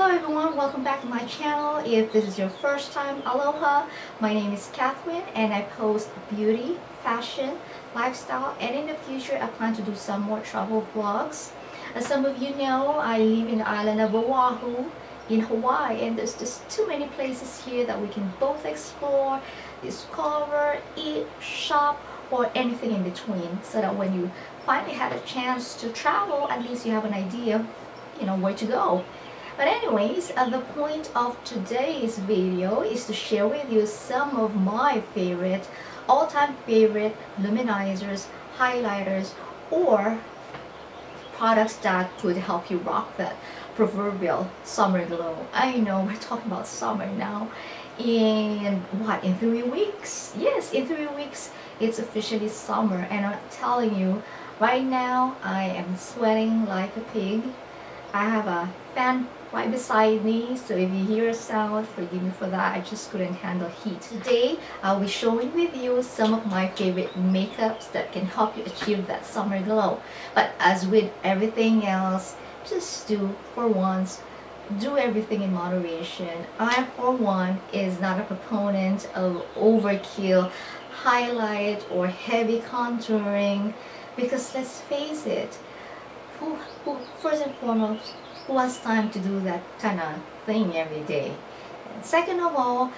Hello everyone, welcome back to my channel. If this is your first time, aloha. My name is Catherine and I post beauty, fashion, lifestyle, and in the future I plan to do some more travel vlogs. As some of you know, I live in the island of Oahu in Hawaii, and there's just too many places here that we can both explore, discover, eat, shop, or anything in between, so that when you finally had a chance to travel, at least you have an idea, where to go. But anyways, the point of today's video is to share with you some of my favorite, all-time favorite luminizers, highlighters, or products that could help you rock that proverbial summer glow. I know we're talking about summer now. In 3 weeks? Yes, in 3 weeks it's officially summer, and I'm telling you, right now I am sweating like a pig. I have a fan right beside me, so if you hear a sound, forgive me for that. I just couldn't handle heat. Today I'll be showing with you some of my favorite makeups that can help you achieve that summer glow. But as with everything else, just for once, do everything in moderation. I, for one, is not a proponent of overkill highlight or heavy contouring, because let's face it, first and foremost, who has time to do that kind of thing every day? And second of all,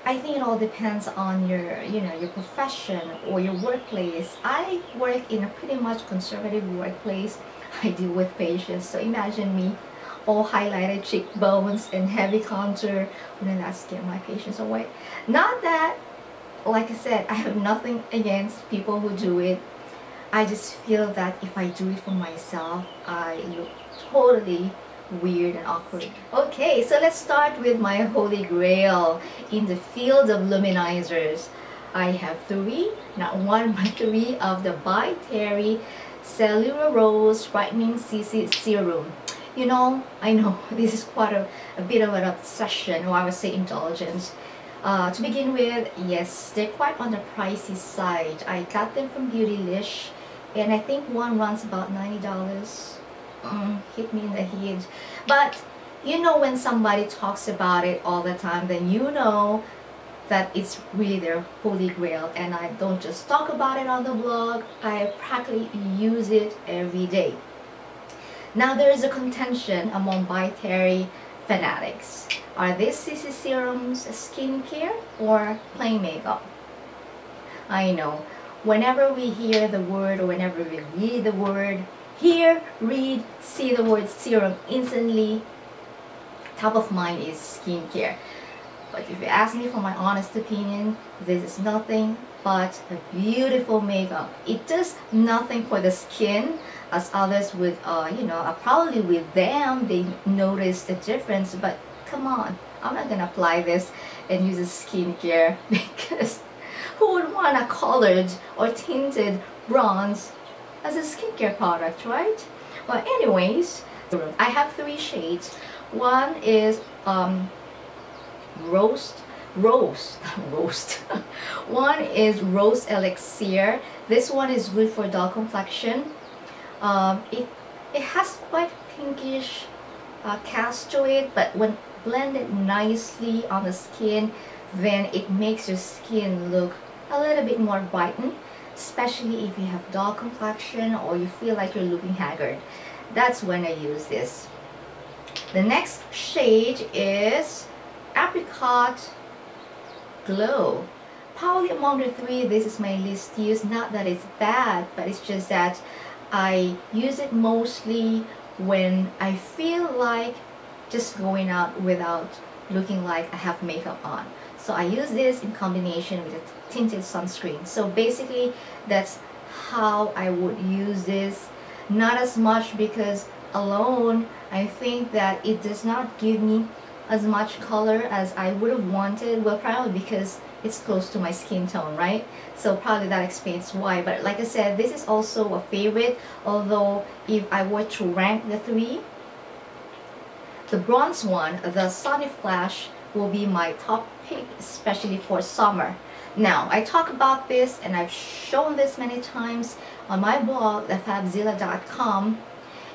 I think it all depends on your profession or your workplace. I work in a pretty much conservative workplace. I deal with patients, so imagine me all highlighted cheekbones and heavy contour. Wouldn't that scare my patients away? Not that, like I said, I have nothing against people who do it. I just feel that if I do it for myself, I look totally weird and awkward. Okay, so let's start with my holy grail in the field of luminizers. I have three, not one but three, of the By Terry Cellular Rose Brightening CC Serum. I know this is quite a bit of an obsession, or I would say indulgence. To begin with, yes, they're quite on the pricey side. I got them from Beautylish, and I think one runs about $90. Hit me in the head. But when somebody talks about it all the time, then you know that it's really their holy grail. And I don't just talk about it on the blog, I practically use it every day. Now there is a contention among By Terry fanatics. Are these CC serums skincare or plain makeup? I know, whenever we hear the word, or whenever we read the word, hear, read, see the word serum, instantly top of mind is skincare. But if you ask me for my honest opinion, this is nothing but a beautiful makeup. It does nothing for the skin, as others would, probably with them they notice the difference. But come on, I'm not gonna apply this and use a skincare, because who would want a colored or tinted bronze as a skincare product, right? Well, anyways, I have three shades. One is one is Rose Elixir. This one is good for dull complexion. It has quite pinkish cast to it, but when blended nicely on the skin, then it makes your skin look a little bit more brightened, especially if you have dull complexion or you feel like you're looking haggard. That's when I use this. The next shade is Apricot Glow. Probably among the three, this is my least used. Not that it's bad, but it's just that I use it mostly when I feel like just going out without looking like I have makeup on. So I use this in combination with a tinted sunscreen. So basically that's how I would use this. Not as much because alone I think that it does not give me as much color as I would have wanted. Well, probably because it's close to my skin tone, right? So probably that explains why. But like I said, this is also a favorite, although if I were to rank the three, the bronze one, the Sunny Flash, will be my top pick, especially for summer. Now, I talk about this and I've shown this many times on my blog, thefabzilla.com,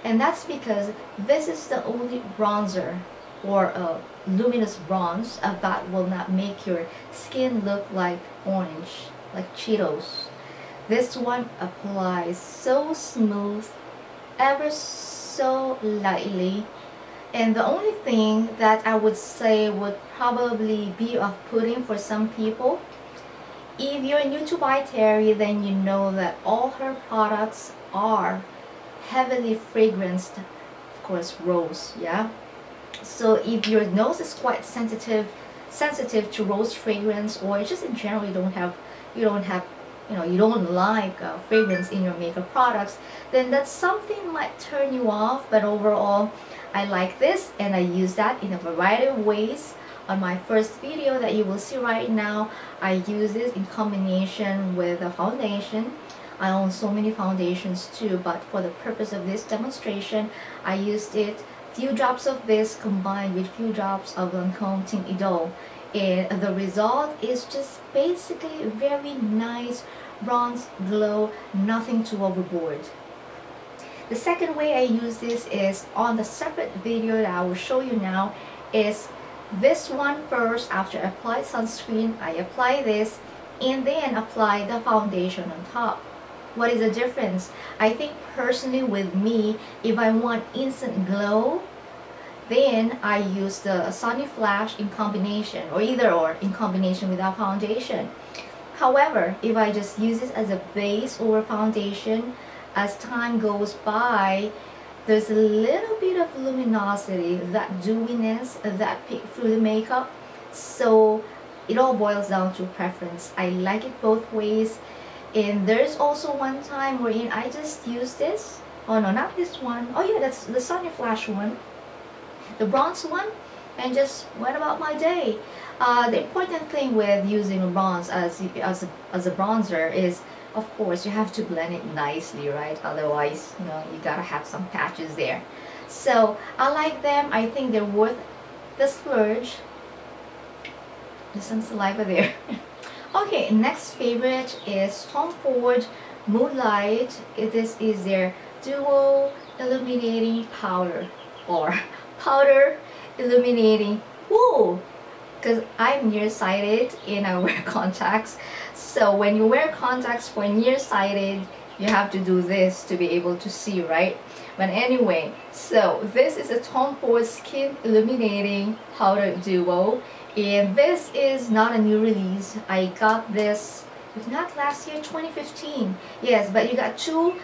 And that's because this is the only bronzer or a luminous bronze that will not make your skin look like orange, like Cheetos. This one applies so smooth, ever so lightly. And the only thing that I would say would probably be off-putting for some people, if you're new to By Terry, then you know that all her products are heavily fragranced, of course, rose, yeah? So if your nose is quite sensitive to rose fragrance, or just in general you don't have you don't like fragrance in your makeup products, then that something might turn you off. But overall, I like this, and I use that in a variety of ways. On my first video that you will see right now, I use this in combination with a foundation. I own so many foundations too, but for the purpose of this demonstration, I used it few drops of this combined with few drops of Lancome Teint Idole, and the result is just basically very nice bronze glow, nothing too overboard. The second way I use this is on the separate video that I will show you now. Is this one first. After I apply sunscreen, I apply this and then apply the foundation on top. What is the difference? I think personally with me, if I want instant glow, then I use the Sunny Flash in combination, or either or in combination with our foundation. However, if I just use it as a base over foundation, as time goes by, there's a little bit of luminosity, that dewiness that peek through the makeup. So it all boils down to preference. I like it both ways. And there's also one time wherein I just used this. Oh no, not this one. Oh yeah, that's the Sunny Flash one, the bronze one, and just went about my day. The important thing with using a bronze as a bronzer is, of course, you have to blend it nicely, right? Otherwise, you gotta have some patches there. So I like them. I think they're worth the splurge. There's some saliva there. Okay, next favorite is Tom Ford Moonlight. This is their Duo Illuminating Powder, or Powder Illuminating. Woo! Because I'm nearsighted and I wear contacts. So when you wear contacts for nearsighted, you have to do this to be able to see, right? But anyway, so this is a Tom Ford Skin Illuminating Powder Duo. And this is not a new release. I got this, if not last year, 2015. Yes, but you got two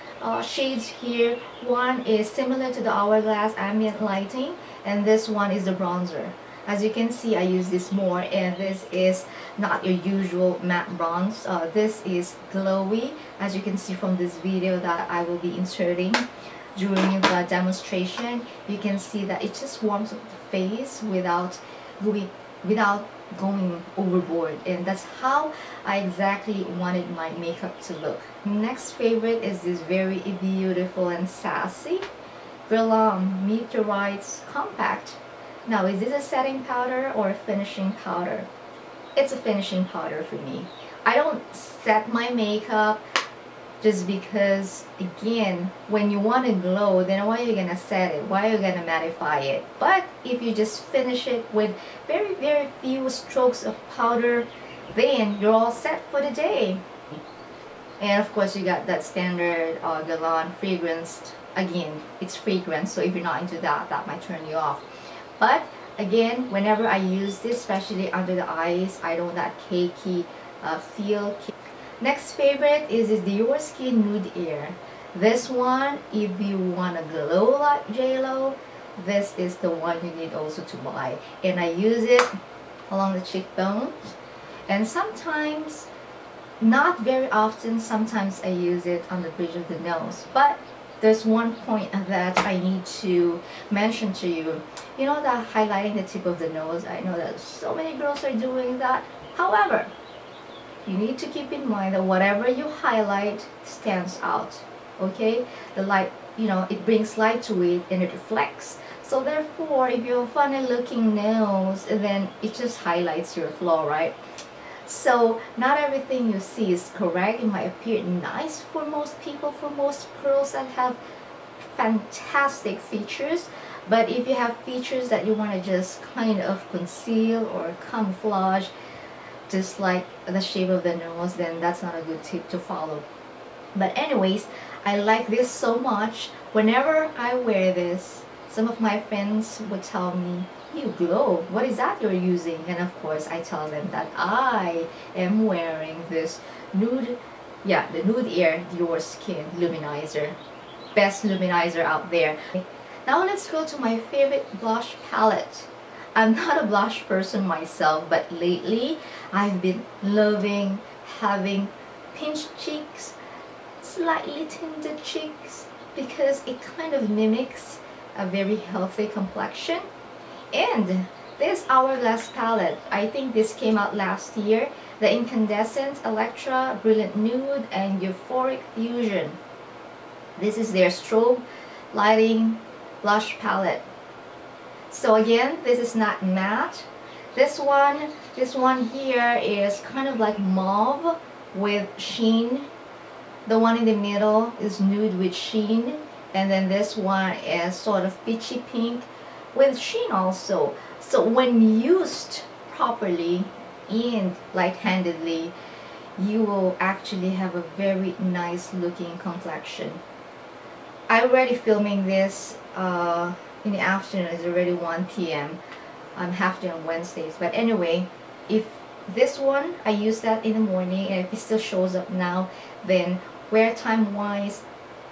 shades here. One is similar to the Hourglass Ambient Lighting, and this one is the bronzer. As you can see, I use this more, and this is not your usual matte bronze. This is glowy, as you can see from this video that I will be inserting during the demonstration. You can see that it just warms up the face without going overboard, and that's how I exactly wanted my makeup to look. Next favorite is this very beautiful and sassy Brillam Meteorites Compact. Now, is this a setting powder or a finishing powder? It's a finishing powder for me. I don't set my makeup just because, again, when you want to glow, then why are you gonna set it? Why are you gonna mattify it? But if you just finish it with very, very few strokes of powder, then you're all set for the day. And of course, you got that standard Galan fragrance. Again, it's fragrance, so if you're not into that, that might turn you off. But again, whenever I use this, especially under the eyes, I don't that cakey feel. Next favorite is the Your Skin Nude Air. This one, if you want to glow like JLo, this is the one you need also to buy. And I use it along the cheekbones. And sometimes, not very often, sometimes I use it on the bridge of the nose. But there's one point that I need to mention to you. You know that highlighting the tip of the nose? I know that so many girls are doing that. However, you need to keep in mind that whatever you highlight stands out, okay? The light, it brings light to it and it reflects. So therefore, if you have a funny looking nose, then it just highlights your flaw, right? So not everything you see is correct. It might appear nice for most people, for most girls that have fantastic features, but if you have features that you want to just kind of conceal or camouflage, just like the shape of the nose, then that's not a good tip to follow. But anyways, I like this so much. Whenever I wear this, some of my friends would tell me, "You glow, what is that you're using?" And of course I tell them that I am wearing this nude, yeah, the Nude Air Your Skin Luminizer. Best luminizer out there. Now let's go to my favorite blush palette. I'm not a blush person myself, but lately I've been loving having pinched cheeks, slightly tinted cheeks, because it kind of mimics a very healthy complexion. And this Hourglass palette, I think this came out last year, the Incandescent, Electra, Brilliant Nude, and Euphoric Fusion. This is their strobe lighting blush palette. So again, this is not matte. This one here is kind of like mauve with sheen. The one in the middle is nude with sheen, and then this one is sort of peachy pink with sheen also. So when used properly and light-handedly, you will actually have a very nice looking complexion. I'm already filming this in the afternoon. It's already 1 p.m. I'm half day on Wednesdays, but anyway, if this one I use that in the morning and if it still shows up now, then wear time wise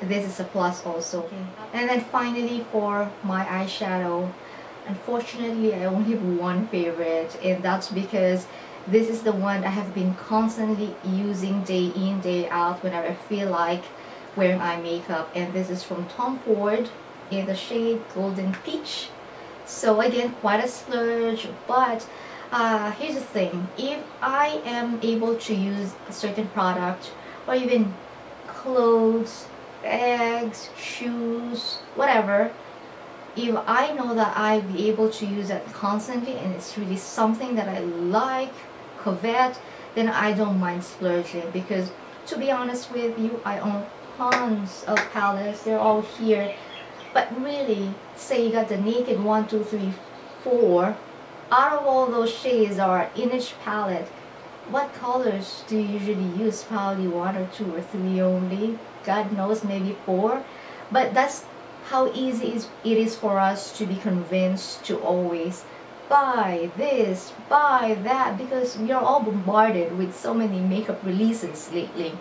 this is a plus also. Okay. And then finally, for my eyeshadow, unfortunately I only have one favorite, and that's because this is the one I have been constantly using day in day out whenever I feel like wearing eye makeup, and this is from Tom Ford in the shade Golden Peach. So again, quite a splurge, but here's the thing: if I am able to use a certain product, or even clothes, bags, shoes, whatever, if I know that I'll be able to use that constantly and it's really something that I like, covet, then I don't mind splurging. Because to be honest with you, I own tons of palettes, they're all here, but really, say you got the Naked 1, 2, 3, 4, out of all those shades are in each palette, what colors do you usually use? Probably 1 or 2 or 3 only, God knows, maybe 4. But that's how easy it is for us to be convinced to always buy this, buy that, because we are all bombarded with so many makeup releases lately.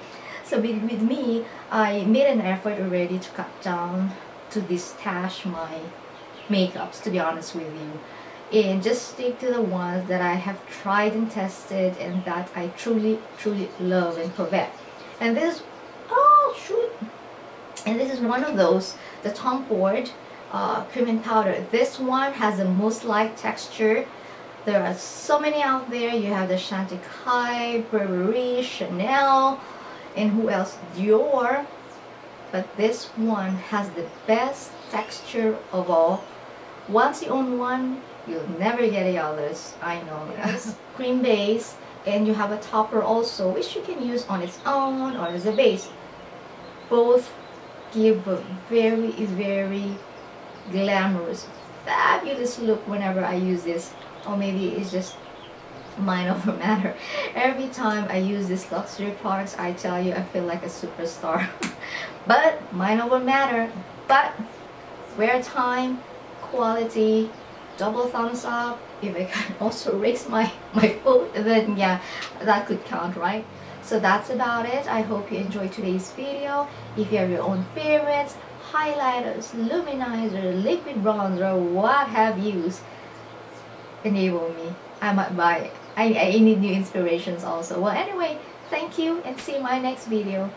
So with me, I made an effort already to cut down, to destash my makeups, to be honest with you, and just stick to the ones that I have tried and tested and that I truly love and covet. And this, oh shoot, and this is one of those, the Tom Ford cream and powder. This one has the most light texture. There are so many out there. You have the Chantecaille, Burberry, Chanel, and who else? Dior. But this one has the best texture of all. Once you own one, you'll never get the others. I know. Yes. Cream base, and you have a topper also, which you can use on its own or as a base. Both give a very glamorous, fabulous look whenever I use this. Or maybe it's just mind over matter. Every time I use these luxury products, I tell you, I feel like a superstar. But mind over matter. But wear time, quality, double thumbs up. If I can also raise my foot, then yeah, that could count, right? So that's about it. I hope you enjoyed today's video. If you have your own favorites, highlighters, luminizer, liquid bronzer, what have you, enable me. I might buy it. I need new inspirations also. Well, anyway, thank you and see you in my next video.